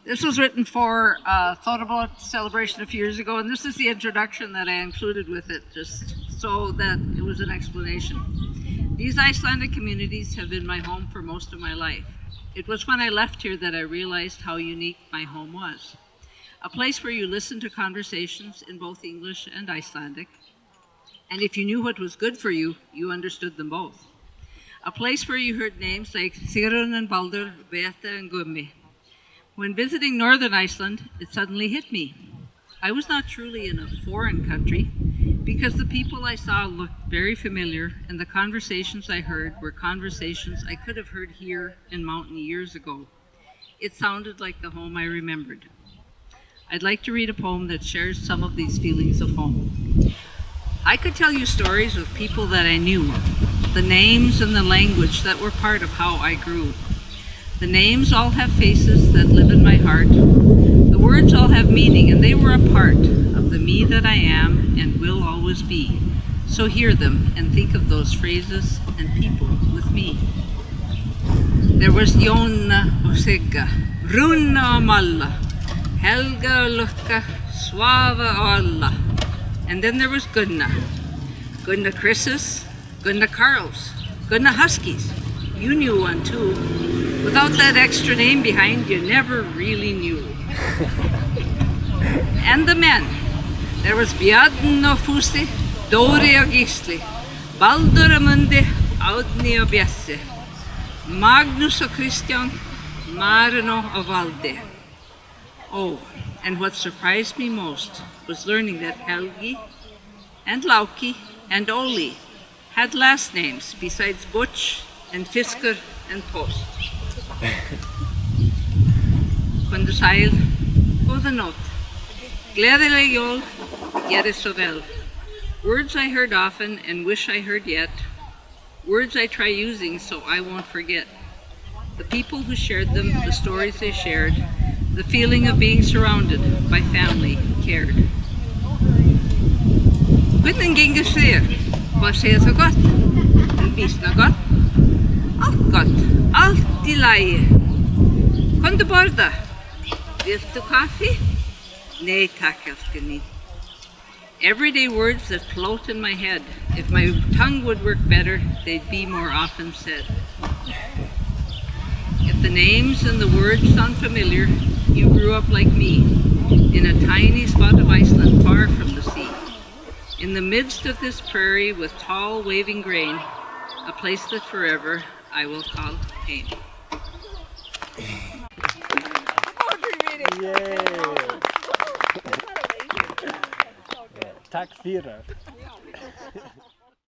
This was written for Thorlakson celebration a few years ago, and this is the introduction that I included with it, just so that it was an explanation. These Icelandic communities have been my home for most of my life. It was when I left here that I realized how unique my home was. A place where you listened to conversations in both English and Icelandic, and if you knew what was good for you, you understood them both. A place where you heard names like Sigrun and Baldur, Beata and Gummi. When visiting northern Iceland, it suddenly hit me. I was not truly in a foreign country because the people I saw looked very familiar and the conversations I heard were conversations I could have heard here in Mountain years ago. It sounded like the home I remembered. I'd like to read a poem that shares some of these feelings of home. I could tell you stories of people that I knew, the names and the language that were part of how I grew. The names all have faces that live in my heart. The words all have meaning, and they were a part of the me that I am and will always be. So hear them and think of those phrases and people with me. There was Jonna og Sigga, Runa og Malla, Helga og Lukka, Svava og Alla. And then there was Gunna. Gunna Chris's, Gunna Carl's, Gunna Huskies. You knew one too. Without that extra name behind, you never really knew. And the men. There was Bjarn og Fúsi, Dóri og Gísli, Baldur og Mundi, Árni og Bjössi, Magnús og Kristján, Marino og Valdi. Oh, and what surprised me most was learning that Helgi and Lauki and Oli had last names besides Butch and Fisker and Post. Kvöndu sæl, góða nótt. Gleðileg jól, gerið svo vel. Words I heard often and wish I heard yet. Words I try using so I won't forget. The people who shared them, the stories they shared, the feeling of being surrounded by family who cared. Hvernig gengur þér? Hvað segir það gott? En býsna gott? Allt gott, allt í lagi. Komdu borða. Viltu kaffi? Nei takk, elskan mín. Everyday words that float in my head. If my tongue would work better, they'd be more often said. If the names and the words sound familiar, you grew up like me, in a tiny spot of Iceland far from the sea. In the midst of this prairie with tall waving grain, a place that forever I will call home. Tack fyrir.